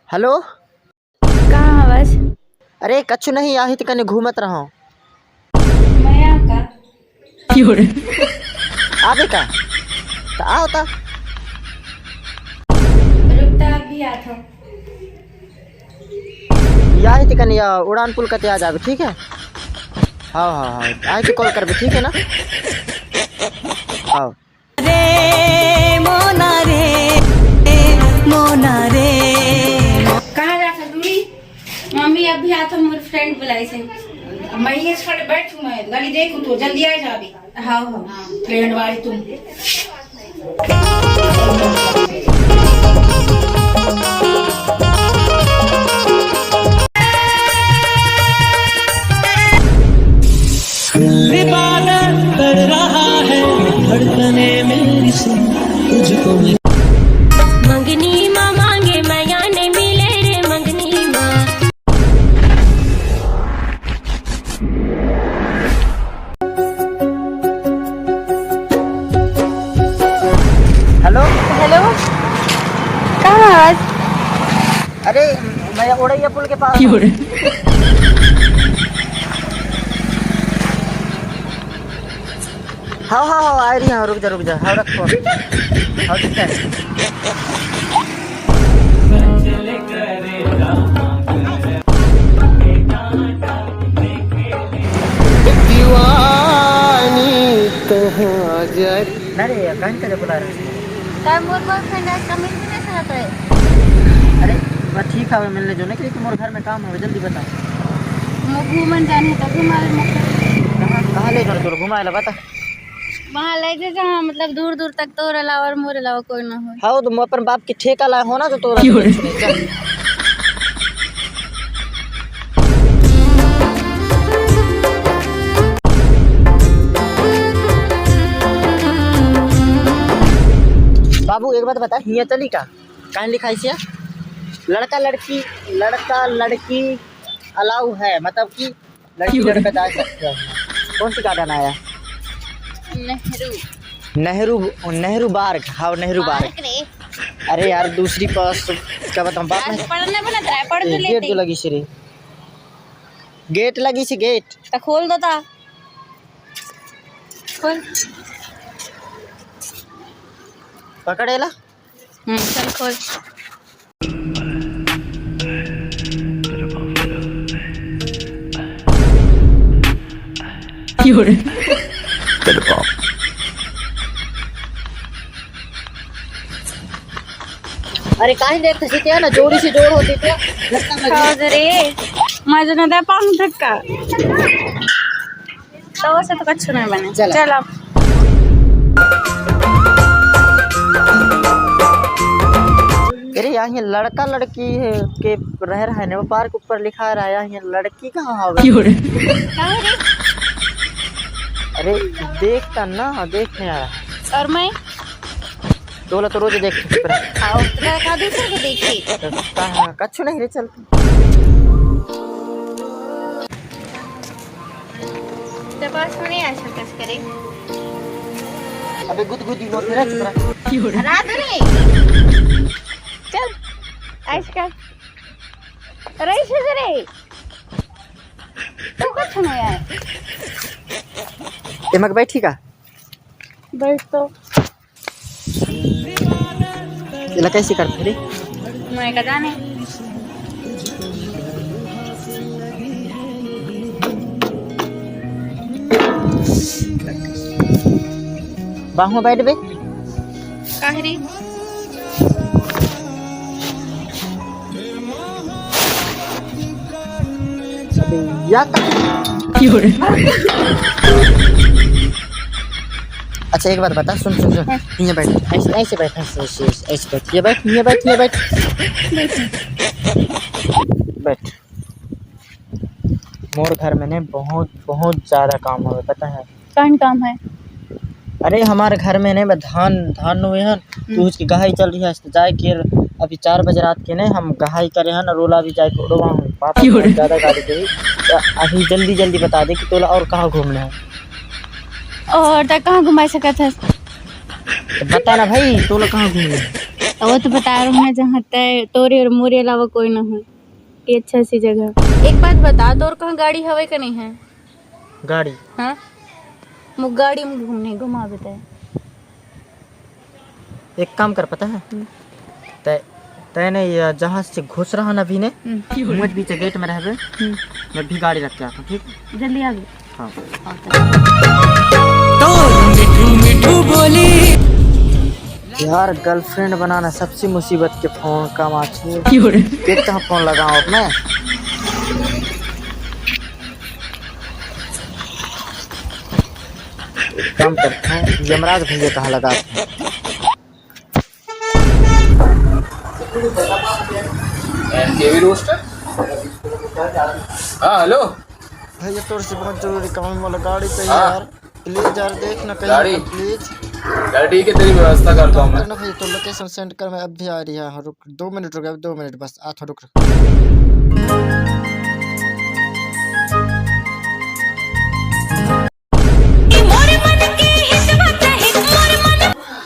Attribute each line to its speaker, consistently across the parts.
Speaker 1: Hello.
Speaker 2: कहाँ आवाज?
Speaker 1: अरे कछु नहीं, यहाँ तो कने घूमत रहो।
Speaker 2: मैं का
Speaker 1: आबे का तो आओ ता।
Speaker 2: रुकता अभी आता हूँ।
Speaker 1: यहाँ तो कने या उड़ान पुल कते आ जावे, ठीक है। हाँ हाँ हाँ, आए तो कॉल करबे, ठीक है ना। हाँ
Speaker 3: रे मोना रे मोना रे।
Speaker 2: कहाँ जा दूरी? मम्मी अभी आता हूँ, मेरे फ्रेंड बुलाई से।
Speaker 4: मैं ये खड़े बैठू, मैं गाड़ी देखूं तो जल्दी आ जा अभी।
Speaker 2: हाँ हाँ
Speaker 4: फ्रेंड वाली तुम
Speaker 3: इबादत कर रहा है धड़कने मेरी सुन तुझको मंगनी माँ मांगे मैया ने मिले रे मंगनी माँ।
Speaker 1: हेलो।
Speaker 2: हेलो, कहाँ आवाज?
Speaker 1: अरे मैं उड़ैया पुल के पास हूँ। हाँ हाँ हाँ, आ रही हूँ, रुक जा हाँ, रखो। हाँ ठीक है।
Speaker 3: दीवानी कहाँ जा रही।
Speaker 1: अरे कहीं का बुला रहे हैं?
Speaker 2: मोर फ्रेंड आज कमिंग भी नहीं सुनाता है।
Speaker 1: अरे बस ठीक है, मिलने जो नहीं, कि मोर घर में काम है, जल्दी बता।
Speaker 2: मैं घूमन जाने तक हमारे
Speaker 1: कहाँ कहाँ ले जाओ, चलो घुमा ला, बता।
Speaker 2: वहाँ ले जा जहाँ मतलब दूर दूर तक तोर अलावा और मोर अलावा कोई ना हो।
Speaker 1: हाँ तुम अपन बाप के ठेका लाए हो ना, तो तोरा चल। बाबू एक बात बता, हिया चली का कहीं लिखा है? लड़का लड़की अलाउ है, मतलब कि लड़की लड़का जा सकते हैं। कौन सी गार्डन आया? नेहरू बार्ग। हाँ नेहरू बार्ग। अरे यार दूसरी पास क्या बताऊँ, बात नहीं।
Speaker 2: पढ़ने बोला था, पढ़ तो
Speaker 1: गेट
Speaker 2: लेते।
Speaker 1: जो लगी सी, गेट लगी सी, गेट
Speaker 2: तो खोल दो ता। खोल।
Speaker 1: पकड़ेला।
Speaker 2: चल खोल।
Speaker 1: अरे काहे देखते सीते है ना, जोड़ी से जोड़ होती थी।
Speaker 2: रे माझं ना त्या पाहून धक्का तो से तो कच्छु नहीं बने।
Speaker 1: चल।
Speaker 2: चल अब
Speaker 1: अरे यहाँ लड़का लड़की है के रह रहा है ना, वो पार्क ऊपर लिखा रहा है, यहाँ लड़की कहाँ होगा? अरे देखता ना, देखने आ रहा है।
Speaker 2: और मैं
Speaker 1: तोला तो रोज देखते
Speaker 2: आओ तो का दूसरे को देखी
Speaker 1: कहाँ कछु नहीं रे, चल।
Speaker 2: ते पास में नहीं आ सकस करे।
Speaker 1: अबे गुदगुदी नो तेरा चुप रहा।
Speaker 2: रात रे चल ऐश कर रईस रे तू कच्छु नहीं आए।
Speaker 1: दिमाग बैठी का
Speaker 2: बैठ तो
Speaker 1: इला कैसे करते रे?
Speaker 2: मैं का जाने।
Speaker 1: बाहु बैठ बे।
Speaker 2: काहरी
Speaker 1: अबे या अच्छा एक बात बता, सुन यहाँ बैठ, ऐसे बैठ, ऐसे बैठ, ये बैठ बैठ। मोर घर में ने बहुत ज़्यादा काम हो, पता है?
Speaker 2: कौन काम है?
Speaker 1: अरे हमारे घर में ने धान हुए हैं, तो उसकी गहाई चल रही है, जाए के अभी 4 बजे रात के ने हम गहाई करे हैं ना, रोला भी जाए उड़वा हूँ। पापा ज़्यादा गाड़ी गई, तो अभी जल्दी बता दे कि तोला और कहाँ घूमना है।
Speaker 2: और तक कहाँ घुमा सकत है?
Speaker 1: तो बता ना भाई, तोला कहाँ घूमना है?
Speaker 2: वो तो बता रहा हूँ मैं, जहाँ तय तोरे और मोरे अलावा कोई ना हो, ये अच्छा सी जगह। एक बात बता, तोर कहाँ गाड़ी हवे का नहीं है?
Speaker 1: गाड़ी?
Speaker 2: हाँ, मुझ गाड़ी में घूमने घुमा बताए।
Speaker 1: एक काम कर, पता है तैने जहाँ से घुस रहा ना अभी ने, मुझ बीच गेट में रहबे, मैं भी गाड़ी रख के आता हूँ, ठीक?
Speaker 2: जल्दी आ गई।
Speaker 1: हाँ।
Speaker 3: तो मिठू मिठू बोली
Speaker 1: यार गर्लफ्रेंड बनाना सबसे मुसीबत के फोन का माछी। कितना फोन लगाऊं अब मैं? काम करता हूँ, यमराज भैया कहाँ लगा?
Speaker 5: केवी रोस्टर। हाँ हेलो
Speaker 1: भैया तोर से बहुत जरूरी काम वाला गाड़ी चाहिए
Speaker 5: हाँ।
Speaker 1: यार, प्लीज यार देख ना
Speaker 5: गाड़ी?
Speaker 1: कहीं, प्लीज।
Speaker 5: यार ठीक है, तेरी व्यवस्था करता हूँ मैं।
Speaker 1: ना भैया तो लोकेशन सेंड कर, मैं अब भी आ रही है। हाँ, रुक 2 मिनट, रुक 2 मिनट बस, आ था, रुक।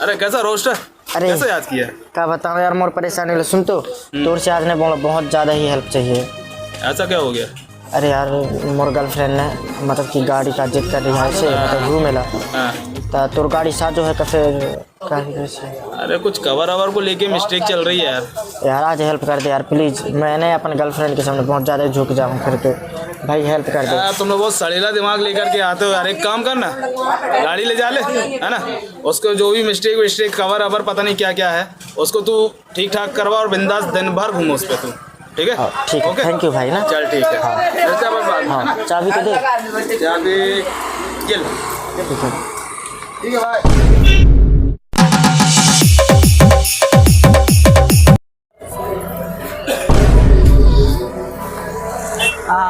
Speaker 5: अरे कैसा रोस्टर?
Speaker 1: अरे
Speaker 5: कैसे याद किया?
Speaker 1: क्या बताऊँ यार, मोर परेशानी ले सुन तो, तोर से आज ने बोला बहुत ज़्यादा ही हेल्प चाहिए।
Speaker 5: ऐसा क्या हो गया?
Speaker 1: अरे यार मोर गर्लफ्रेंड ने मतलब कि गाड़ी का जिद कर रही है ऐसे, मतलब घूमेला
Speaker 5: हाँ।
Speaker 1: तो तोर गाड़ी साथ जो है तो फिर कैसे?
Speaker 5: अरे कुछ कवर अवर को लेके मिस्टेक चल रही है यार।
Speaker 1: यार आज हेल्प कर दे यार प्लीज़, मैंने अपने गर्लफ्रेंड के सामने बहुत ज़्यादा झुक जाऊँ फिर तो, भाई हेल्प कर दे।
Speaker 5: यार तुम लोग बहुत सड़ीला दिमाग लेकर के आते हो यार। एक काम करना, गाड़ी ले जा ले, है ना? उसको जो भी मिस्टेक कवर अवर पता नहीं क्या क्या है, उसको तू ठीक ठाक करवा और बिंदास दिन भर घूमो उस पर तू, ठीक है?
Speaker 1: ठीक है, थैंक यू भाई ना।
Speaker 5: चल ठीक है।
Speaker 1: हाँ चाबी तो दे।
Speaker 5: चाबी चल। ठीक है भाई।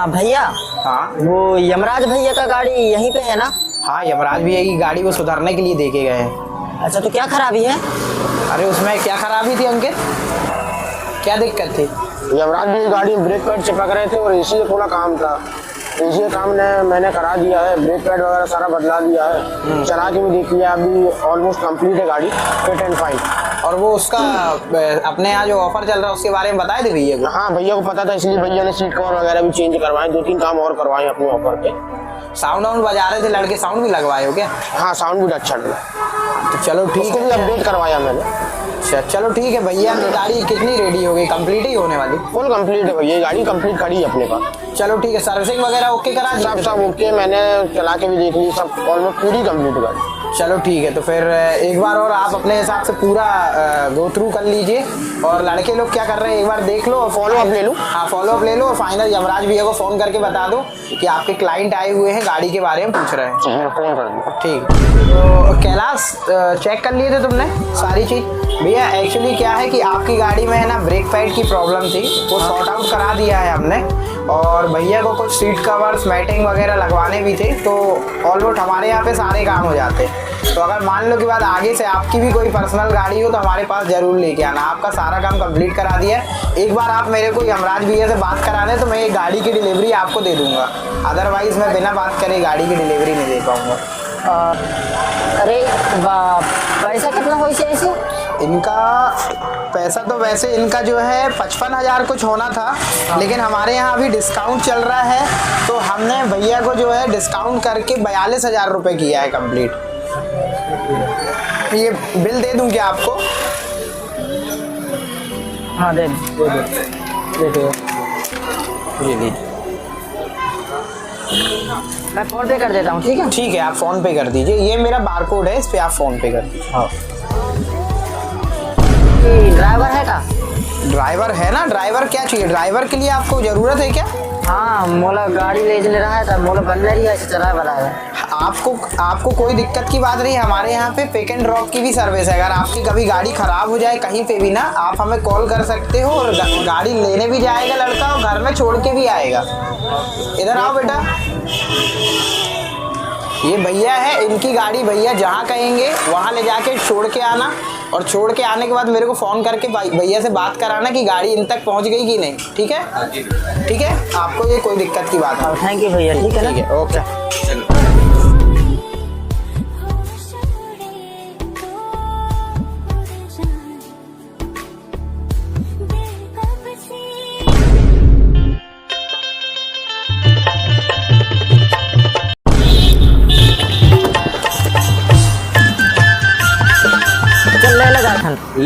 Speaker 1: भैया,
Speaker 6: हाँ
Speaker 1: वो यमराज भैया का गाड़ी यहीं पे है ना?
Speaker 6: हाँ, यमराज भैया की गाड़ी को सुधारने के लिए देके गए हैं।
Speaker 1: अच्छा तो क्या खराबी है?
Speaker 6: अरे उसमें क्या खराबी थी अंकित? क्या दिक्कत थी?
Speaker 7: यमराज भी गाड़ी ब्रेक पैड चिपक रहे थे और इसी थोड़ा काम था, इसी काम ने मैंने करा दिया है, ब्रेक पैड वगैरह सारा बदला दिया है, चला के भी देख लिया, अभी ऑलमोस्ट कंप्लीट है गाड़ी, फिट एंड फाइन।
Speaker 6: और वो उसका अपने यहाँ जो ऑफर चल रहा है उसके बारे में बताए थे भैया को?
Speaker 7: हाँ भैया को पता था, इसलिए भैया ने सीट कवर वगैरह भी चेंज करवाए, 2-3 काम और करवाए अपने ऑफर पे।
Speaker 6: साउंड वाउंड बजा रहे थे लड़के, साउंड भी लगवाए हो क्या?
Speaker 7: हाँ साउंड भी अच्छा लगा,
Speaker 6: तो चलो ठीक
Speaker 7: उसको भी
Speaker 6: है,
Speaker 7: अपडेट करवाया मैंने।
Speaker 6: अच्छा चलो ठीक है भैया। की गाड़ी कितनी रेडी हो गई? कंप्लीट ही होने वाली?
Speaker 7: फुल कंप्लीट है भैया, गाड़ी कंप्लीट खड़ी है अपने पास।
Speaker 6: चलो ठीक है, सर्विसिंग वगैरह ओके करा दी?
Speaker 7: सब ओके, मैंने चला के भी देख ली, सब ऑलमोस्ट पूरी कंप्लीट गाड़ी।
Speaker 6: चलो ठीक है, तो फिर एक बार और आप अपने हिसाब से पूरा गो थ्रू कर लीजिए, और लड़के लोग क्या कर रहे हैं एक बार देख लो और
Speaker 7: फॉलो अप ले लूँ?
Speaker 6: हाँ फॉलो अप ले लो, और फाइनल यमराज भैया को फ़ोन करके बता दो कि आपके क्लाइंट आए हुए हैं, गाड़ी के बारे में पूछ रहे हैं।
Speaker 7: फोन कर दूँ?
Speaker 6: ठीक, तो कैलाश चेक कर लिए थे तुमने सारी चीज़? भैया एक्चुअली क्या है कि आपकी गाड़ी में है ना ब्रेक पैड की प्रॉब्लम थी, वो सॉर्ट आउट करा दिया है हमने, और भैया को कुछ सीट कवर्स मैटिंग वगैरह लगवाने भी थे, तो ऑलमोस्ट हमारे यहाँ पे सारे काम हो जाते। तो अगर मान लो कि बाद आगे से आपकी भी कोई पर्सनल गाड़ी हो तो हमारे पास जरूर लेके आना, आपका सारा काम कंप्लीट करा दिया है। एक बार आप मेरे को यमराज भैया से बात करा दें तो मैं ये गाड़ी की डिलीवरी आपको दे दूंगा, अदरवाइज मैं बिना बात करे गाड़ी की डिलीवरी नहीं दे पाऊंगा।
Speaker 1: अरे पैसा कितना हो ऐसे?
Speaker 6: इनका पैसा तो वैसे इनका जो है 55,000 कुछ होना था, लेकिन हमारे यहाँ अभी डिस्काउंट चल रहा है, तो हमने भैया को जो है डिस्काउंट करके 42,000 रुपये किया है कंप्लीट। ये बिल दे दूं क्या आपको?
Speaker 1: हाँ दे दो।
Speaker 6: ये लीजिए,
Speaker 1: मैं फोन पे कर देता हूँ, ठीक है?
Speaker 6: ठीक है, आप फ़ोन पे कर दीजिए, ये मेरा बारकोड है, इस पे आप फ़ोन पे कर दीजिए।
Speaker 1: हाँ ड्राइवर है का?
Speaker 6: ड्राइवर है ना, ड्राइवर क्या चाहिए? ड्राइवर के लिए आपको ज़रूरत है क्या?
Speaker 1: हाँ मोला गाड़ी ले रहा है, मोला बन रही है ऐसे चला वाला है।
Speaker 6: आपको कोई दिक्कत की बात नहीं, हमारे यहाँ पे पिक एंड ड्रॉप की भी सर्विस है। अगर आपकी कभी गाड़ी खराब हो जाए कहीं पे भी ना, आप हमें कॉल कर सकते हो, और गाड़ी लेने भी जाएगा लड़का और घर में छोड़ के भी आएगा। इधर आओ बेटा, ये भैया है, इनकी गाड़ी भैया जहाँ कहेंगे वहाँ ले जाके छोड़ के आना, और छोड़ के आने के बाद मेरे को फ़ोन करके भैया से बात कराना कि गाड़ी इन तक पहुँच गई कि नहीं, ठीक है? ठीक है, आपको ये कोई दिक्कत की बात नहीं।
Speaker 1: थैंक यू भैया, ठीक है ना?
Speaker 6: ठीक है, ओके।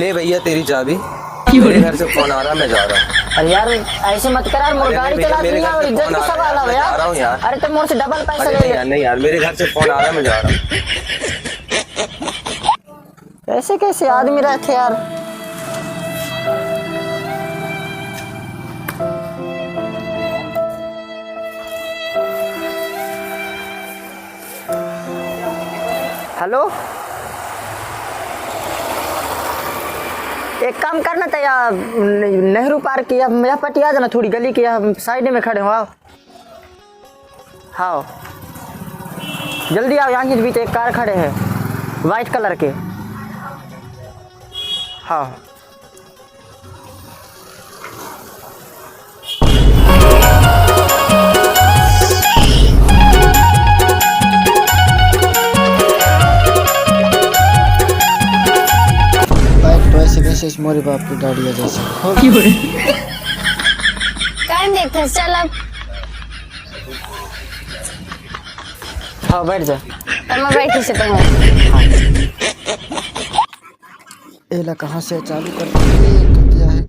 Speaker 8: ले भैया तेरी चाबी, मेरे घर से फोन आ रहा, मैं जा रहा हूँ।
Speaker 1: अरे यार ऐसे मत कर यार, मोर गाड़ी चला रही है और इज्जत का सवाल है
Speaker 8: जा रहा हूँ
Speaker 1: यार।
Speaker 8: यार।
Speaker 1: अरे तो मोर से डबल पैसा
Speaker 8: अरे
Speaker 1: ले
Speaker 8: नहीं
Speaker 1: ले।
Speaker 8: यार, नहीं यार, मेरे घर से फोन आ रहा है, मैं जा रहा हूँ।
Speaker 1: कैसे कैसे आदमी रहते यार। हेलो, एक काम करना था यार, नेहरू पार्क की या पट्टी आ जाना, थोड़ी गली की साइड में खड़े हो। आओ हाँ जल्दी आओ, यहाँ के बीच एक कार खड़े हैं वाइट कलर के। हाँ वैसे वैसे मोरे बाप की गाड़ी है जैसे
Speaker 2: काहे देखते चल अब।
Speaker 1: हाँ बैठ जा।
Speaker 2: अब मैं बैठी से पहले
Speaker 1: एला कहाँ से चालू कर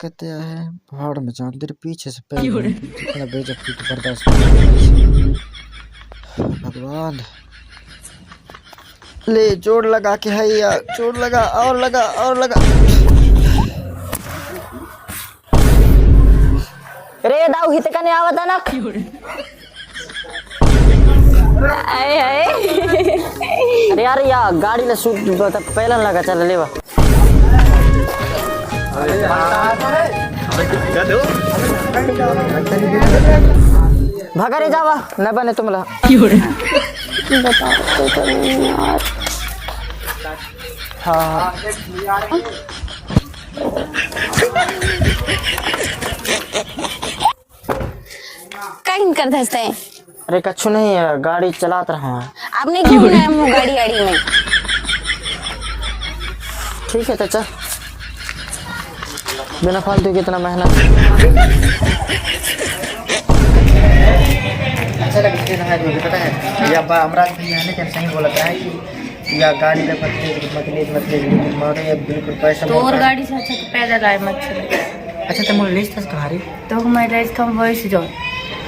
Speaker 1: कत्या है पहाड़ में जान तेरे पीछे से पहले इतना बेइज्जती तो बर्दाश्त नहीं। भगवान ले जोड़ लगा के है यार, जोड़ लगा और लगा और लगा। रे दाऊ हित का नहीं आवता ना।
Speaker 2: आए आए
Speaker 1: अरे यार या गाड़ी ले सूट पहले लगा चल लेवा। भागा रे जावा न बने तुमला। हाँ
Speaker 2: कहीं कर धसते हैं।
Speaker 1: अरे कछु नहीं है, गाड़ी चलाता रहा है।
Speaker 2: आपने क्यों घूमना है गाड़ी गाड़ी में।
Speaker 1: ठीक है चाचा, बिना फालतू की इतना मेहनत। अच्छा लगता है मुझे पता है या अमराज भैया ने सही बोला है कि या गाड़ी पे मतलब मारे बिल्कुल पैसा
Speaker 2: तो और गाड़ी से अच्छा तो पैदल आए मत चलो।
Speaker 1: अच्छा तो मुझे लिस्ट कहा रही
Speaker 2: तो मैं रेस कम वॉइस जो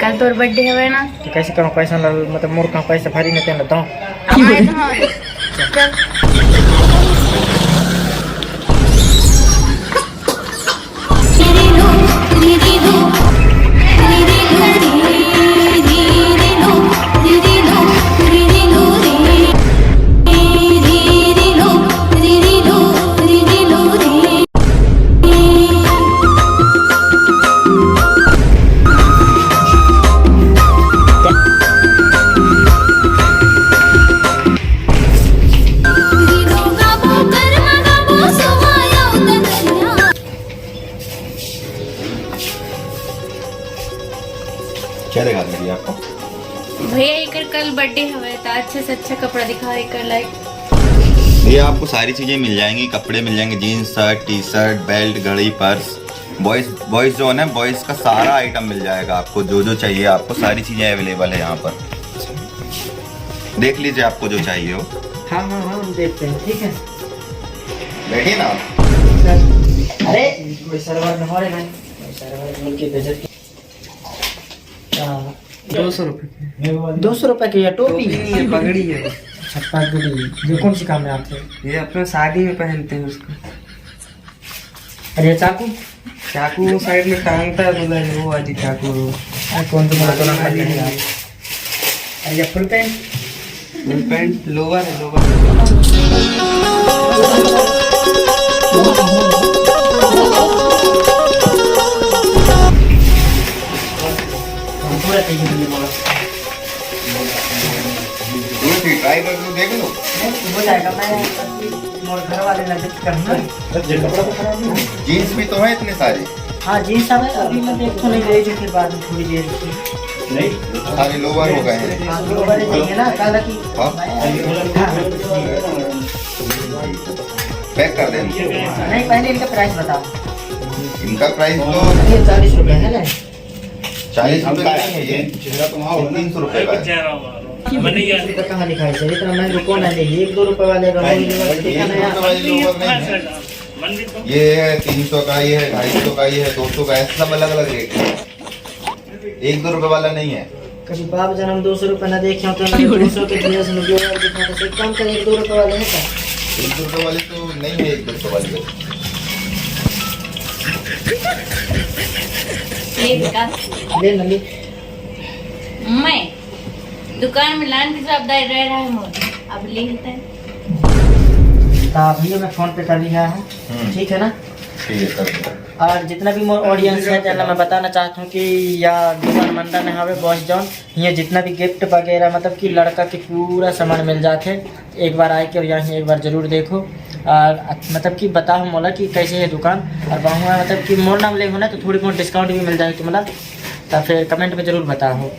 Speaker 2: कल तोर बर्थडे है ना
Speaker 1: तो कैसे कहूँ पैसा मतलब मोर कहाँ पैसा भरी नहीं देना तो
Speaker 9: क्या दिखा रही है आपको?
Speaker 2: भैया एक कल बर्थडे हुआ था, अच्छे से अच्छा कपड़ा दिखा एक लाइक।
Speaker 9: भैया आपको सारी चीजें मिल जाएंगी, कपड़े मिल जाएंगे, jeans shirt T shirt belt घड़ी पर्स। बॉयज जो है ना, बॉयज का सारा आइटम मिल जाएगा आपको, जो जो चाहिए आपको सारी चीजें अवेलेबल है यहाँ पर। देख लीजिए आपको जो चाहिए हो।
Speaker 1: हाँ हाँ हाँ हम देखते हैं। ठीक है
Speaker 9: बैठिए ना आप।
Speaker 1: अरे कोई सर्वर में हो रहे हैं, सर्वर में की बजट 200 रुपये 200 रुपये की है टोपी है, पगड़ी है। अच्छा पगड़ी, ये कौन सी काम में आते हैं?
Speaker 10: ये अपने शादी में पहनते हैं उसको।
Speaker 1: अरे चाकू
Speaker 10: चाकू साइड में टांगता है, तो वो वाली चाकू।
Speaker 1: कौन सा बोला तो ना खाली है। अरे ये फुल
Speaker 10: पैंट लोअर है, लोअर।
Speaker 9: ट्राई कर लो, देख लो।
Speaker 1: हो जाएगा। मैं घर वाले
Speaker 9: जीन्स भी तो है इतने सारे।
Speaker 1: हाँ जीन्स सब है, अभी मैं देखो नहीं रही थी, फिर बाद में थोड़ी देर
Speaker 9: नहीं सारे लोअर हो गए हैं।
Speaker 1: लोअर चाहिए ना काला की।
Speaker 9: पैक कर दें।
Speaker 1: नहीं पहले इनका प्राइस बताओ।
Speaker 9: इनका प्राइस तो
Speaker 1: ये 40 रुपये है ना।
Speaker 9: 40 रुपये का है ये, 300 रुपये का है।
Speaker 1: तो कहाँ लिखा है सर, इतना महंगा कौन है? 1-2 रुपये वाले का
Speaker 9: ये 300 का, ये है 250 का, ये है 200 का, ऐसे सब अलग अलग रेट है, 1-2 रुपए वाला नहीं है।
Speaker 1: कभी बाप जन्म 200 रुपये न देखे हो तो 200 के जीएस में जो और दिखा तो एक काम कर 1-2 रुपये वाले हैं क्या?
Speaker 9: 1-2 रुपए वाले तो नहीं है, 1-2 रुपए वाले तो।
Speaker 2: ये बेटा
Speaker 1: ले न ले।
Speaker 2: मैं दुकान में लाने की जवाबदारी रह रहा है मोदी, अब ले लेता है।
Speaker 1: भैया मैं फोन पे कर लिया है, ठीक है ना?
Speaker 9: ठीक है सर।
Speaker 1: और जितना भी मोर ऑडियंस है जना मैं बताना चाहता हूँ कि या दुकान मंडा में हवे बॉस जॉन, यहाँ जितना भी गिफ्ट वगैरह मतलब कि लड़का के पूरा सामान मिल जाते, एक बार आए के और यहाँ एक बार जरूर देखो। और मतलब कि बताओ मोला कि कैसे है दुकान, और वहाँ मतलब कि मोर नाम ले हो ना तो थोड़ी बहुत डिस्काउंट भी मिल जाए तो मतलब, तो फिर कमेंट में ज़रूर बताओ।